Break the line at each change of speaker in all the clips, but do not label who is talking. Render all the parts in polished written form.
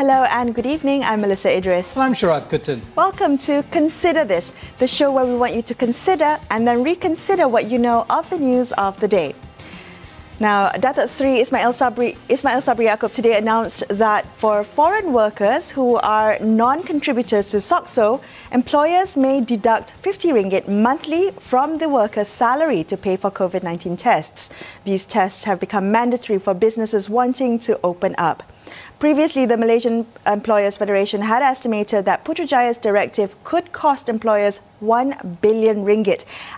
Hello and good evening. I'm Melisa Idris.
And I'm Sharaad Kuttan.
Welcome to Consider This, the show where we want you to consider and then reconsider what you know of the news of the day. Now, Datuk Sri Ismail Sabri Yaakob today announced that for foreign workers who are non-contributors to SOCSO, employers may deduct RM50 monthly from the worker's salary to pay for COVID-19 tests. These tests have become mandatory for businesses wanting to open up. Previously, the Malaysian Employers Federation had estimated that Putrajaya's directive could cost employers RM1 billion,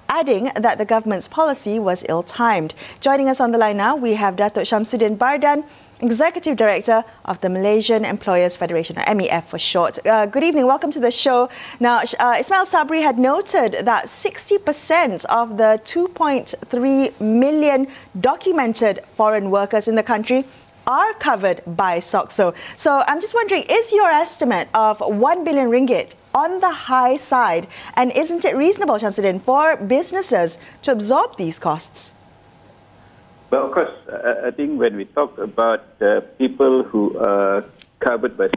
adding that the government's policy was ill-timed. Joining us on the line now, we have Datuk Shamsuddin Bardan, Executive Director of the Malaysian Employers Federation, or MEF for short. Good evening, welcome to the show. Now, Ismail Sabri had noted that 60% of the 2.3 million documented foreign workers in the country are covered by SOCSO. So I'm just wondering, is your estimate of RM1 billion on the high side? And isn't it reasonable, Shamsuddin, for businesses to absorb these costs?
Well, of course, I think when we talk about people who are covered by...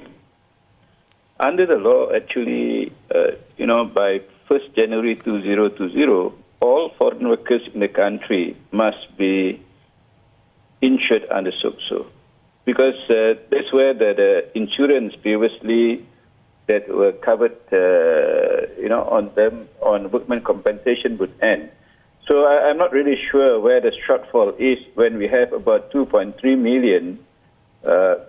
Under the law, actually, by 1st January 2020, all foreign workers in the country must be insured under SOCSO. Because that's where the insurance previously that were covered, on them, on workmen compensation would end. So I'm not really sure where the shortfall is when we have about 2.3 million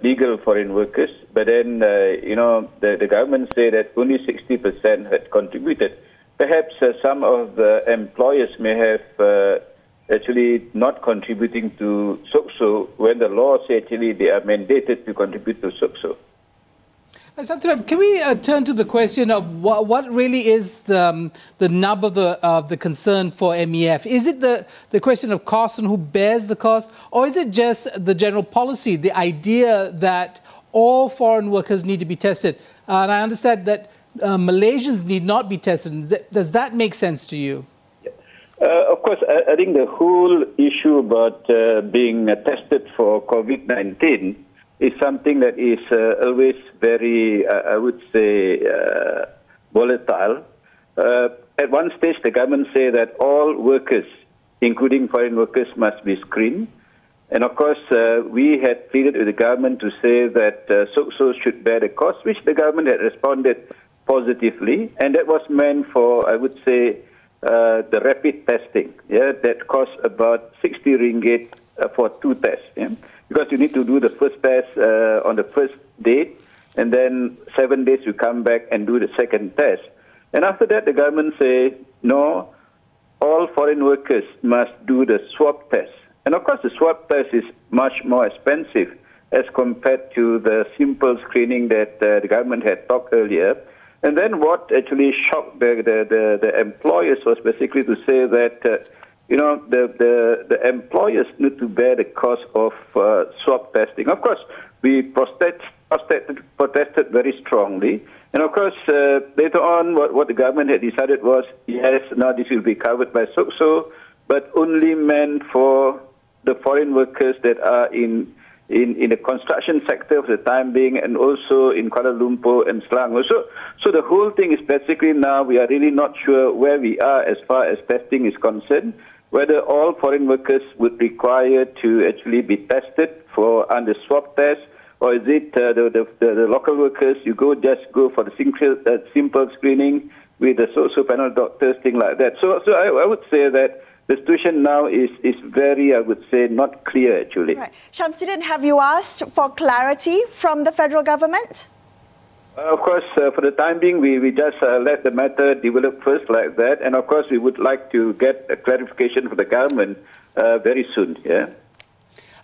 legal foreign workers. But then, the government say that only 60% had contributed. Perhaps some of the employers may have actually not contributing to SOCSO when the law says actually they are mandated to contribute to SOCSO.
Can we turn to the question of what really is the nub of the concern for MEF? Is it the question of cost and who bears the cost, or is it just the general policy, the idea that all foreign workers need to be tested? And I understand that Malaysians need not be tested. Does that make sense to you?
Of course, I think the whole issue about being tested for COVID-19 is something that is always very, I would say, volatile. At one stage, the government said that all workers, including foreign workers, must be screened. And of course, we had pleaded with the government to say that SOCSO should bear the cost, which the government had responded positively. And that was meant for, I would say, the rapid testing, that costs about RM60 for 2 tests, because you need to do the first test on the first date, and then 7 days you come back and do the second test. And after that, the government say, no, all foreign workers must do the swab test. And of course, the swab test is much more expensive as compared to the simple screening that the government had talked earlier. And then what actually shocked the employers was basically to say that, the employers need to bear the cost of swab testing. Of course, we protested very strongly. And of course, later on, what the government had decided was, yes, now this will be covered by SOCSO, but only meant for the foreign workers that are in the construction sector for the time being, and also in Kuala Lumpur and Selangor. So the whole thing is basically now we are really not sure where we are as far as testing is concerned, whether all foreign workers would require to actually be tested under swab test, or is it the local workers, just go for the simple screening with the social panel doctors, things like that. So I would say that the situation now is very, I would say, not clear, actually.
Right. Shamsuddin, have you asked for clarity from the federal government?
Of course, for the time being, we just let the matter develop first like that. And of course, we would like to get a clarification from the government very soon,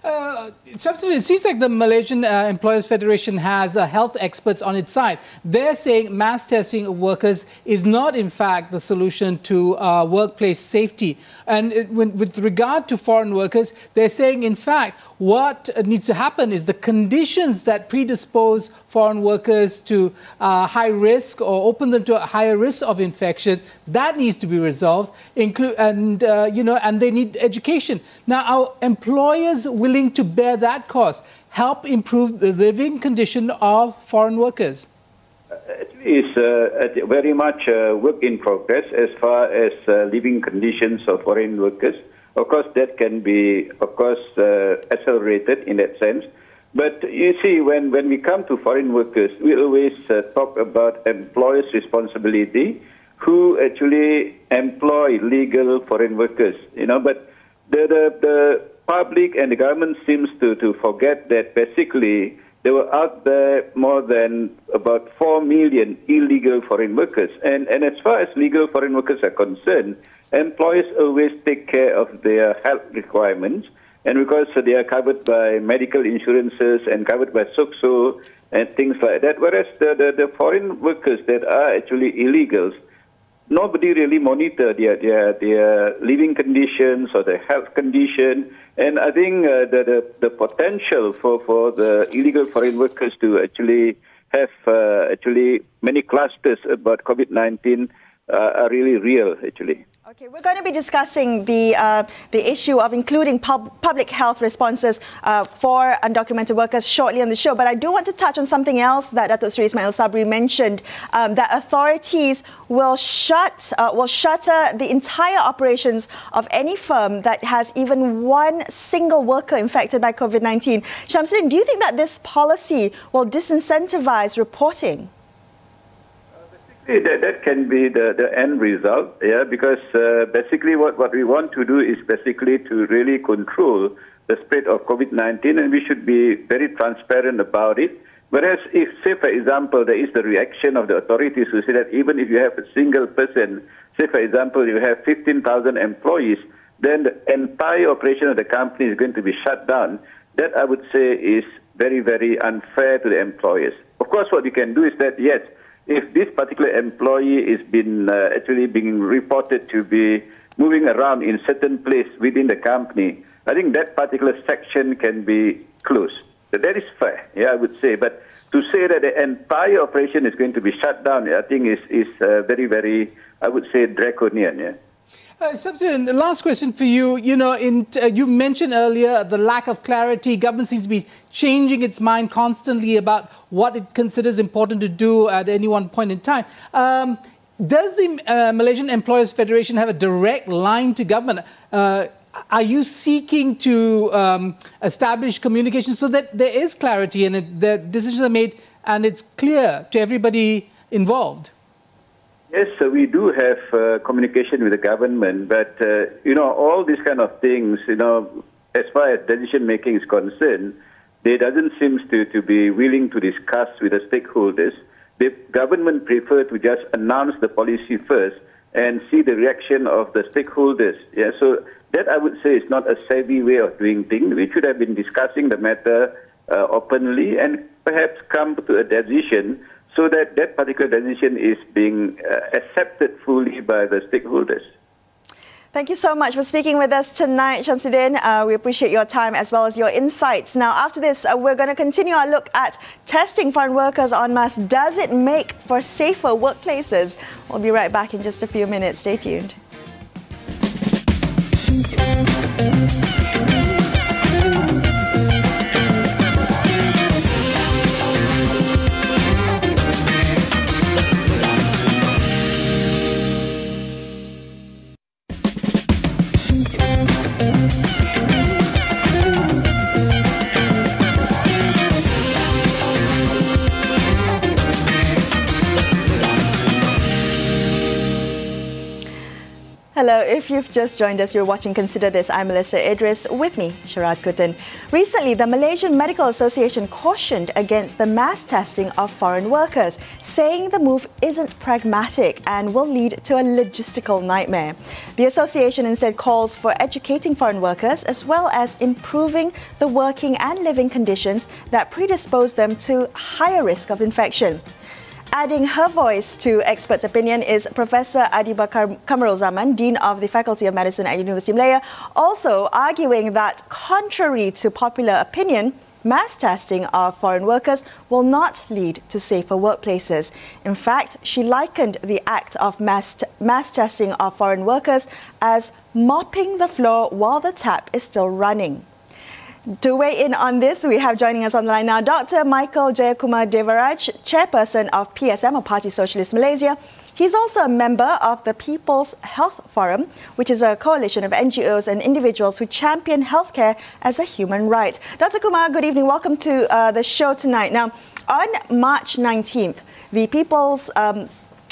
Shamsuddin, it seems like the Malaysian Employers Federation has health experts on its side. They're saying mass testing of workers is not, in fact, the solution to workplace safety. And with regard to foreign workers, they're saying, in fact, what needs to happen is the conditions that predispose foreign workers to high risk or open them to a higher risk of infection, that needs to be resolved. And they need education. Now, our employers will willing to bear that cost, help improve the living condition of foreign workers?
Actually, it's very much a work in progress as far as living conditions of foreign workers. Of course, that can be, accelerated in that sense. But you see, when we come to foreign workers, we always talk about employers' responsibility, who actually employ legal foreign workers. But the public and the government seems to forget that basically there were out there more than about 4 million illegal foreign workers. And as far as legal foreign workers are concerned, employers always take care of their health requirements. And because they are covered by medical insurances and covered by SOCSO and things like that, whereas the foreign workers that are actually illegals, nobody really monitor their living conditions or their health condition. And I think the potential for the illegal foreign workers to actually have many clusters about COVID-19 are really real, actually.
Okay, we're going to be discussing the issue of including public health responses for undocumented workers shortly on the show. But I do want to touch on something else that Datuk Seri Ismail Sabri mentioned, that authorities will shutter the entire operations of any firm that has even one single worker infected by COVID-19. Shamsuddin, do you think that this policy will disincentivize reporting?
That can be the end result, because basically what we want to do is basically to really control the spread of COVID-19, and we should be very transparent about it. Whereas if, say, for example, there is the reaction of the authorities who say that even if you have a single person, say, for example, you have 15,000 employees, then the entire operation of the company is going to be shut down. That, I would say, is very, very unfair to the employers. Of course, what you can do is that, yes, if this particular employee is actually being reported to be moving around in certain place within the company, I think that particular section can be closed. That is fair, I would say. But to say that the entire operation is going to be shut down, I think is very, very, I would say, draconian.
Shamsuddin, the last question for you. You mentioned earlier the lack of clarity. Government seems to be changing its mind constantly about what it considers important to do at any one point in time. Does the Malaysian Employers Federation have a direct line to government? Are you seeking to establish communication so that there is clarity and the decisions are made and it's clear to everybody involved?
Yes, so we do have communication with the government, but, all these kind of things, as far as decision-making is concerned, they doesn't seem to be willing to discuss with the stakeholders. The government prefer to just announce the policy first and see the reaction of the stakeholders. So that, I would say, is not a savvy way of doing things. We should have been discussing the matter openly and perhaps come to a decision so that that particular decision is being accepted fully by the stakeholders.
Thank you so much for speaking with us tonight, Shamsuddin. We appreciate your time as well as your insights. Now, after this, we're going to continue our look at testing foreign workers en masse. Does it make for safer workplaces? We'll be right back in just a few minutes. Stay tuned. Hello, if you've just joined us, you're watching Consider This. I'm Melisa Idris, with me, Sharaad Kuttan. Recently, the Malaysian Medical Association cautioned against the mass testing of foreign workers, saying the move isn't pragmatic and will lead to a logistical nightmare. The association instead calls for educating foreign workers as well as improving the working and living conditions that predispose them to higher risk of infection. Adding her voice to expert opinion is Professor Adiba Kamarul Zaman, Dean of the Faculty of Medicine at University of Malaya, also arguing that contrary to popular opinion, mass testing of foreign workers will not lead to safer workplaces. In fact, she likened the act of mass testing of foreign workers as mopping the floor while the tap is still running. To weigh in on this, we have joining us on the line now Dr. Michael Jeyakumar Devaraj, Chairperson of PSM, or Parti Sosialis Malaysia. He's also a member of the People's Health Forum, which is a coalition of NGOs and individuals who champion healthcare as a human right. Dr. Kumar, good evening. Welcome to the show tonight. Now, on March 19th, the People's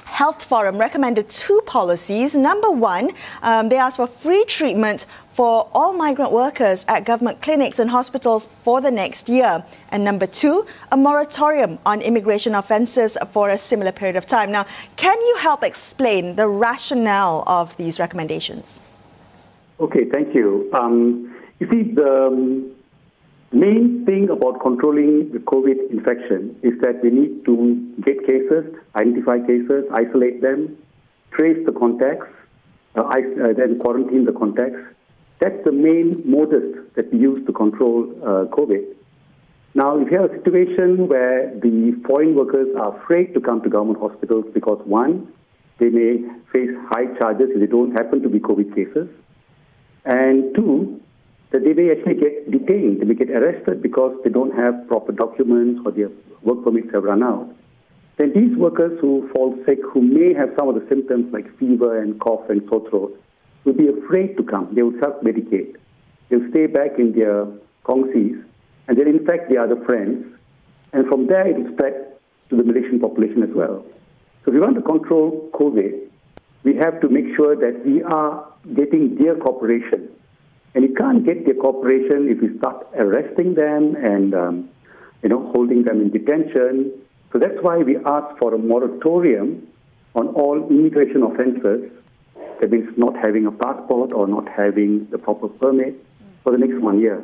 Health Forum recommended two policies. Number one, they asked for free treatment for all migrant workers at government clinics and hospitals for the next year. And number two, a moratorium on immigration offences for a similar period of time. Now, can you help explain the rationale of these recommendations?
Okay, thank you. You see, the main thing about controlling the COVID infection is that we need to get cases, identify cases, isolate them, trace the contacts, then quarantine the contacts. That's the main modus that we use to control COVID. Now, if you have a situation where the foreign workers are afraid to come to government hospitals because, one, they may face high charges if they don't happen to be COVID cases, and two, that they may actually get detained, they may get arrested because they don't have proper documents or their work permits have run out. Then these workers who fall sick, who may have some of the symptoms like fever and cough and sore throat, will be afraid to come. They will self-medicate. They'll stay back in their kongsis and then infect their other friends. And from there, it will spread to the Malaysian population as well. So if we want to control COVID, we have to make sure that we are getting their cooperation. And you can't get their cooperation if we start arresting them and holding them in detention. So that's why we ask for a moratorium on all immigration offences. That means not having a passport or not having the proper permit for the next 1 year.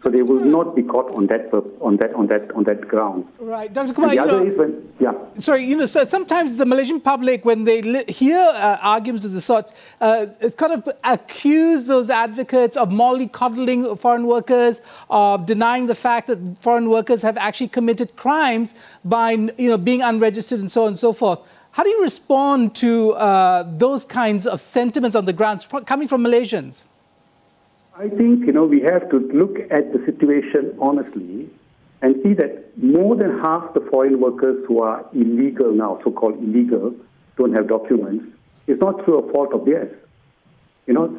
So they will not be caught on that ground.
Right, Dr. Kumar.
And the other is when, yeah.
Sorry, so sometimes the Malaysian public, when they hear arguments of the sort, kind of accuse those advocates of mollycoddling foreign workers, of denying the fact that foreign workers have actually committed crimes by being unregistered and so on and so forth. How do you respond to those kinds of sentiments on the ground coming from Malaysians?
I think, we have to look at the situation honestly and see that more than half the foreign workers who are illegal now, so-called illegal, don't have documents. It's not through a fault of theirs.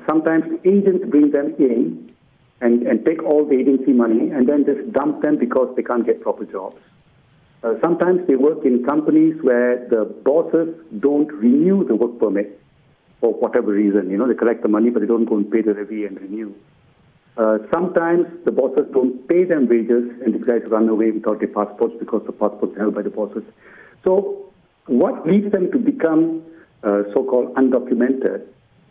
Sometimes agents bring them in and take all the agency money and then just dump them because they can't get proper jobs. Sometimes they work in companies where the bosses don't renew the work permit for whatever reason. They collect the money, but they don't go and pay the levy and renew. Sometimes the bosses don't pay them wages, and these guys run away without their passports because the passports are held by the bosses. So what leads them to become so-called undocumented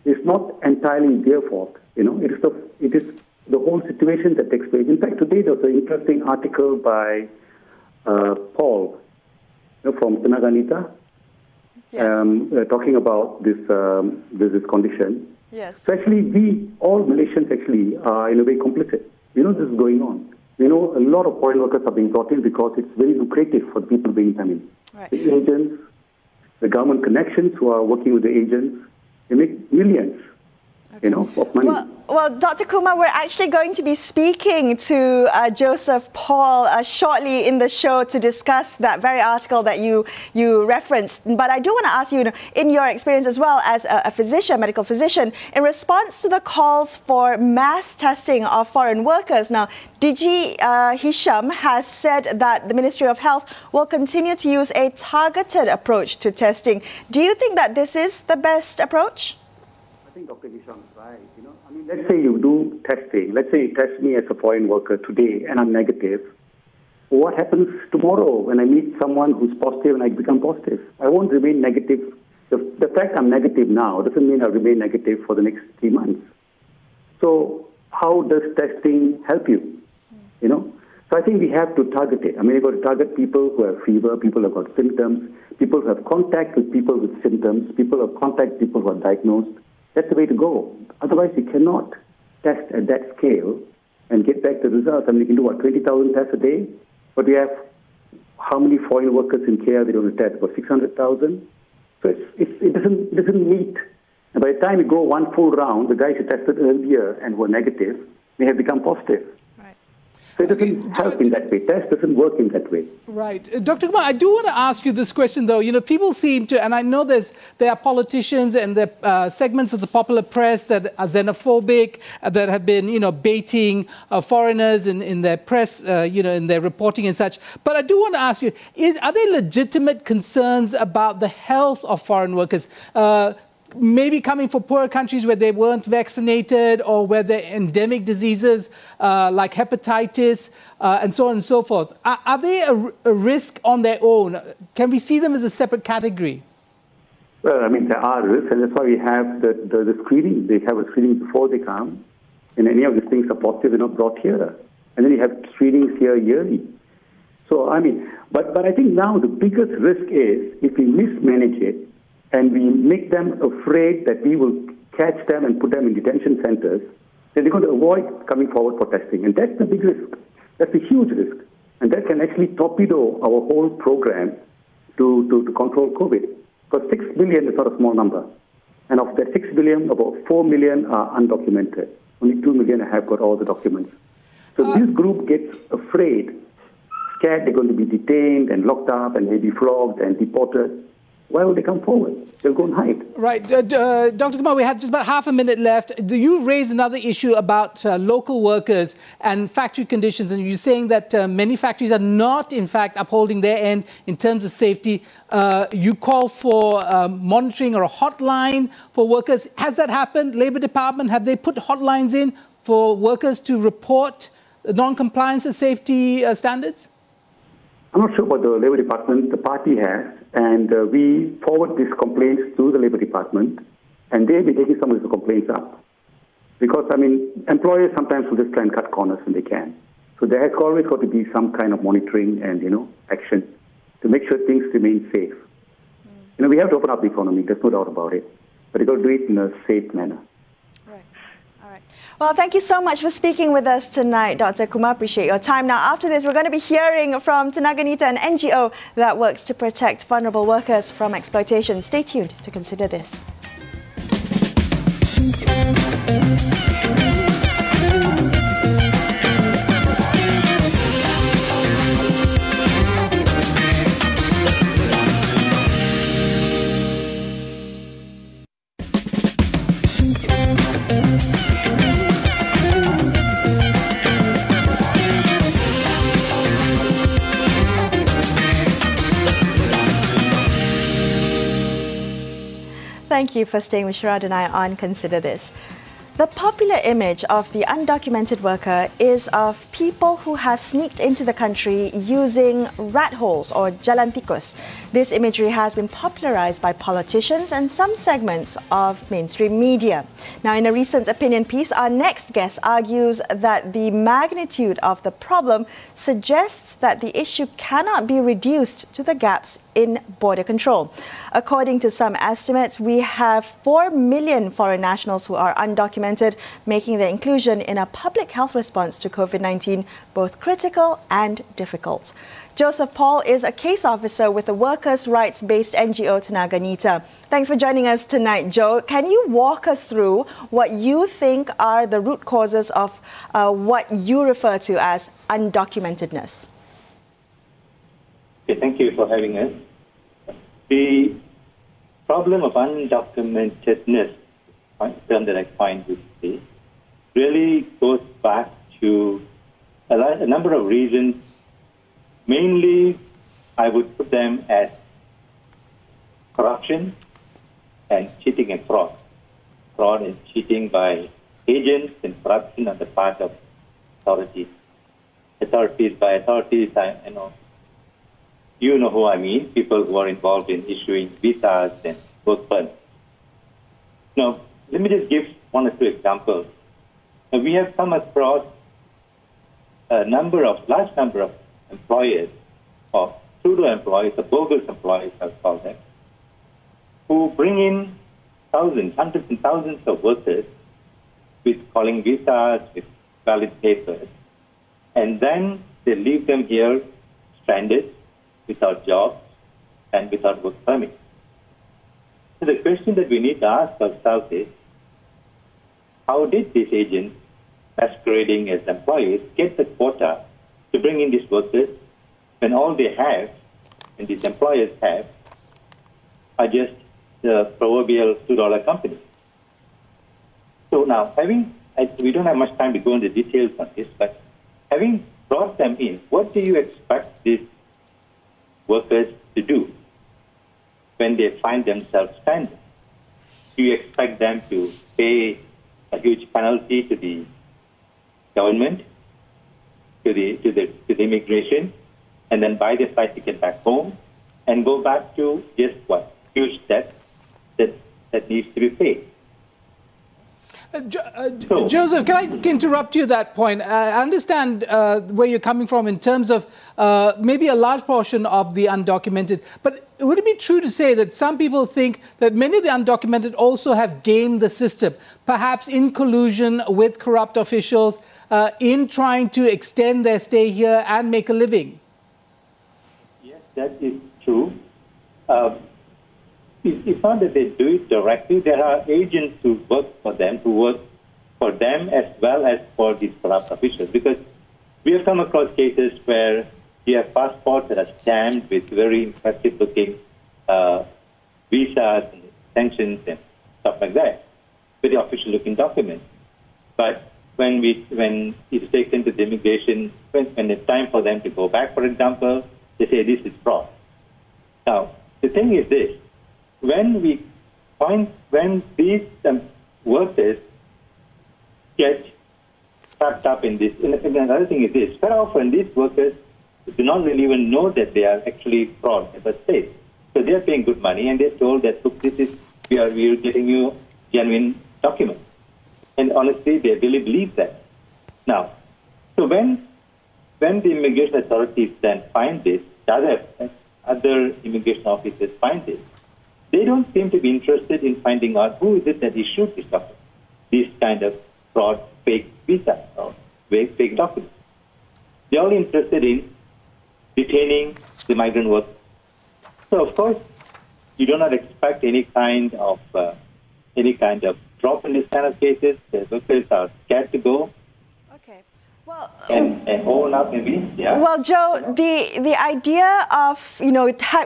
is not entirely their fault. It is the whole situation that takes place. In fact, today there was an interesting article by Paul from Tenaganita, yes. Talking about this condition.
Yes.
So actually, all Malaysians actually are in a way complicit. We know this is going on. We know a lot of foreign workers are being brought in because it's very lucrative for the people bringing them in.
Right.
The agents, the government connections who are working with the agents, they make millions. Of money.
Well, Dr. Kumar, we're actually going to be speaking to Joseph Paul shortly in the show to discuss that very article that you referenced. But I do want to ask you, in your experience as well as a physician, medical physician, in response to the calls for mass testing of foreign workers. Now, DG Hisham has said that the Ministry of Health will continue to use a targeted approach to testing. Do you think that this is the best approach?
I think Dr. Hisham is right. Let's say you do testing. Let's say you test me as a foreign worker today and I'm negative. What happens tomorrow when I meet someone who's positive and I become positive? I won't remain negative. The fact I'm negative now doesn't mean I'll remain negative for the next 3 months. So how does testing help you? So I think we have to target it. You've got to target people who have fever, people who have got symptoms, people who have contact with people with symptoms, people who have contact with people who are diagnosed. That's the way to go. Otherwise, you cannot test at that scale and get back the results. You can do 20,000 tests a day, but we have how many foreign workers in care they don't test? About 600,000. So it doesn't meet. And by the time you go one full round, the guys who tested earlier and were negative may have become positive.
Right.
So it doesn't help in that way. Test doesn't work in that way.
Right. Dr. Kumar, I do want to ask you this question, though. You know, people seem to, and I know there are politicians and there are segments of the popular press that are xenophobic, that have been, you know, baiting foreigners in their press, you know, in their reporting and such. But I do want to ask you, are there legitimate concerns about the health of foreign workers? Maybe coming from poorer countries where they weren't vaccinated or where there are endemic diseases like hepatitis and so on and so forth. Are they a risk on their own? Can we see them as a separate category?
Well, I mean, there are risks, and that's why we have the screening. They have a screening before they come, and any of these things are positive, they're not brought here. And then you have screenings here yearly. So, I mean, but I think now the biggest risk is if we mismanage it, and we make them afraid that we will catch them and put them in detention centers, then they're going to avoid coming forward for testing. And that's the big risk. That's a huge risk. And that can actually torpedo our whole program to control COVID. Because 6 billion is not a small number. And of that 6 billion, about 4 million are undocumented. Only 2 million have got all the documents. So this group gets afraid, scared they're going to be detained and locked up and maybe flogged and deported. Why would they come forward? They'll go and hide.
Right. Dr. Kumar, we have just about half a minute left. You raised another issue about local workers and factory conditions, and you're saying that many factories are not, in fact, upholding their end in terms of safety. You call for monitoring or a hotline for workers. Has that happened? Labour Department, have they put hotlines in for workers to report non-compliance of safety standards?
I'm not sure about the Labour Department. The Parti has, and we forward these complaints to the Labour Department, and they'll be taking some of these complaints up. Because, I mean, employers sometimes will just try and cut corners when they can. So there has always got to be some kind of monitoring and, you know, action to make sure things remain safe. You know, we have to open up the economy, there's no doubt about it. But you've got to do it in a safe manner.
Well, thank you so much for speaking with us tonight, Dr. Kumar. Appreciate your time. Now, after this, we're going to be hearing from Tenaganita, an NGO that works to protect vulnerable workers from exploitation. Stay tuned to consider this. Thank you for staying with Sharaad and I on Consider This. The popular image of the undocumented worker is of people who have sneaked into the country using rat holes or jalan tikus. This imagery has been popularized by politicians and some segments of mainstream media. Now, in a recent opinion piece, our next guest argues that the magnitude of the problem suggests that the issue cannot be reduced to the gaps in border control. According to some estimates, we have 4 million foreign nationals who are undocumented, making their inclusion in a public health response to COVID-19 both critical and difficult. Joseph Paul is a case officer with the workers' rights-based NGO Tenaganita. Thanks for joining us tonight, Joe. Can you walk us through what you think are the root causes of what you refer to as undocumentedness?
Okay, thank you for having us. The problem of undocumentedness, a term that I find this day, really goes back to a number of reasons. Mainly, I would put them as corruption and cheating and fraud. Fraud and cheating by agents and corruption on the part of authorities. By authorities, you know who I mean, people who are involved in issuing visas and work permits. Now, let me just give one or two examples. Now, we have come across a large number of employers, or pseudo employees, or bogus employees, I'll call them, who bring in thousands, hundreds and thousands of workers with calling visas, with valid papers, and then they leave them here stranded, without jobs, and without work permits. So the question that we need to ask ourselves is, how did these agents masquerading as employees get the quota to bring in these workers when all they have, and these employers have, are just the proverbial $2 company. So now, we don't have much time to go into details on this, but having brought them in, what do you expect these workers to do when they find themselves stranded? Do you expect them to pay a huge penalty to the government, to the immigration, and then buy the flight ticket back home and go back to just what? Huge debt that needs to be paid.
Joseph, can I interrupt you at that point? I understand where you're coming from in terms of maybe a large portion of the undocumented, but would it be true to say that some people think that many of the undocumented also have gamed the system, perhaps in collusion with corrupt officials in trying to extend their stay here and make a living?
Yes, that is true. It's not that they do it directly. There are agents who work for them as well as for these corrupt officials. Because we have come across cases where you have passports that are stamped with very impressive-looking visas and sanctions and stuff like that, very official-looking documents. But when it's taken to the immigration, when it's time for them to go back, for example, they say this is fraud. Now, the thing is this. When these workers get trapped up in this, and another thing is this, very often these workers do not really even know that they are actually fraud at the state. So they are paying good money and they're told that, look, we are getting you genuine documents. And honestly, they really believe that. Now, so when the immigration authorities then find this, other immigration officers find this, they don't seem to be interested in finding out who is it that issued this document, these kind of fraud, fake visas or fake documents. They're only interested in detaining the migrant workers. So, of course, you do not expect any kind of drop in this kind of cases. The workers are scared to go.
Okay. Well,
and own up maybe. Yeah.
Well, Joe, the idea of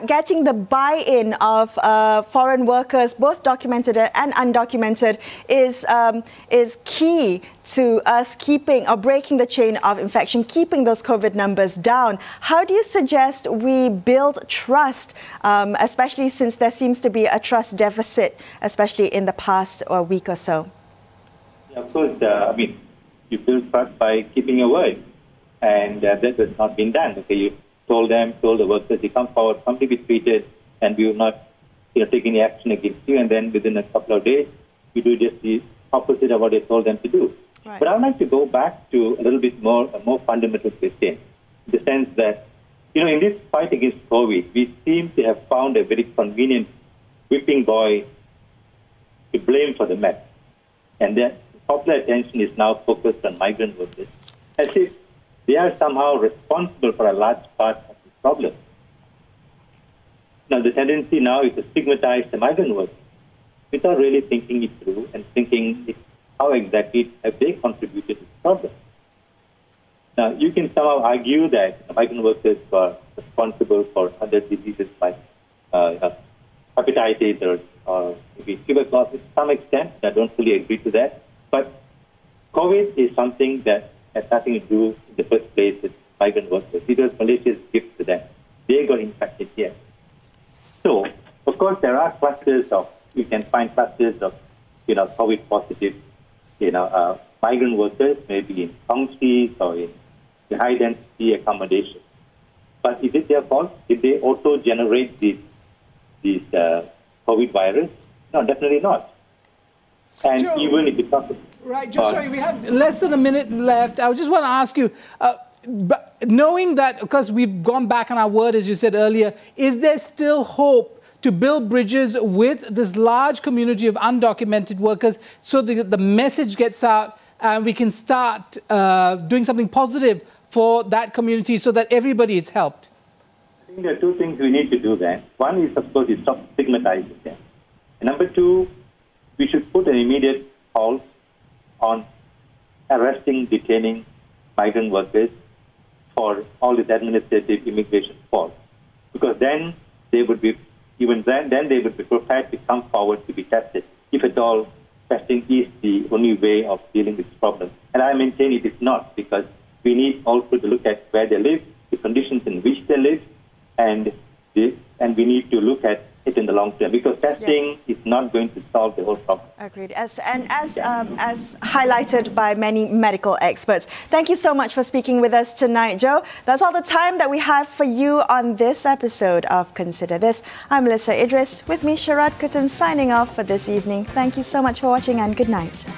getting the buy-in of foreign workers, both documented and undocumented, is key to us keeping or breaking the chain of infection, keeping those COVID numbers down. How do you suggest we build trust, especially since there seems to be a trust deficit, especially in the past week or so?
Yeah, of course. You build trust by keeping your word, and that has not been done. Okay, you told the workers, you come forward, come to be treated, and we will not take any action against you, and then within a couple of days, you do just the opposite of what you told them to do. Right. But I'd like to go back to a little bit a more fundamental question, in the sense that, in this fight against COVID, we seem to have found a very convenient whipping boy to blame for the mess. And that popular attention is now focused on migrant workers, as if they are somehow responsible for a large part of the problem. Now, the tendency now is to stigmatize the migrant workers without really thinking it through and thinking how exactly have they contributed to the problem. Now, you can somehow argue that the migrant workers were responsible for other diseases like hepatitis or maybe tuberculosis to some extent. I don't fully agree to that. But COVID is something that has nothing to do in the first place with migrant workers. It was Malaysia's gift to them. They got infected here. So, of course, there are you can find clusters of, COVID positive, migrant workers, maybe in countries or in the high density accommodation. But is it their fault? Did they also generate these COVID virus? No, definitely not. And Joe, even if it's not...
Right, Joe, sorry, we have less than a minute left. I just want to ask you, but knowing that, because we've gone back on our word, as you said earlier, is there still hope to build bridges with this large community of undocumented workers so that the message gets out and we can start doing something positive for that community so that everybody is helped?
I think there are two things we need to do then. One is, of course, stop stigmatizing them. And number two, we should put an immediate halt on arresting, detaining migrant workers for all this administrative immigration force, because then they would be, even then they would be prepared to come forward to be tested, if at all testing is the only way of dealing with this problem. And I maintain it is not, because we need also to look at where they live, the conditions in which they live, and we need to look at it in the long term, because testing is not going to solve the whole problem.
Agreed. As highlighted by many medical experts. Thank you so much for speaking with us tonight, Joe. That's all the time that we have for you on this episode of Consider This. I'm Melisa Idris, with me Sharaad Kuttan, signing off for this evening. Thank you so much for watching and good night.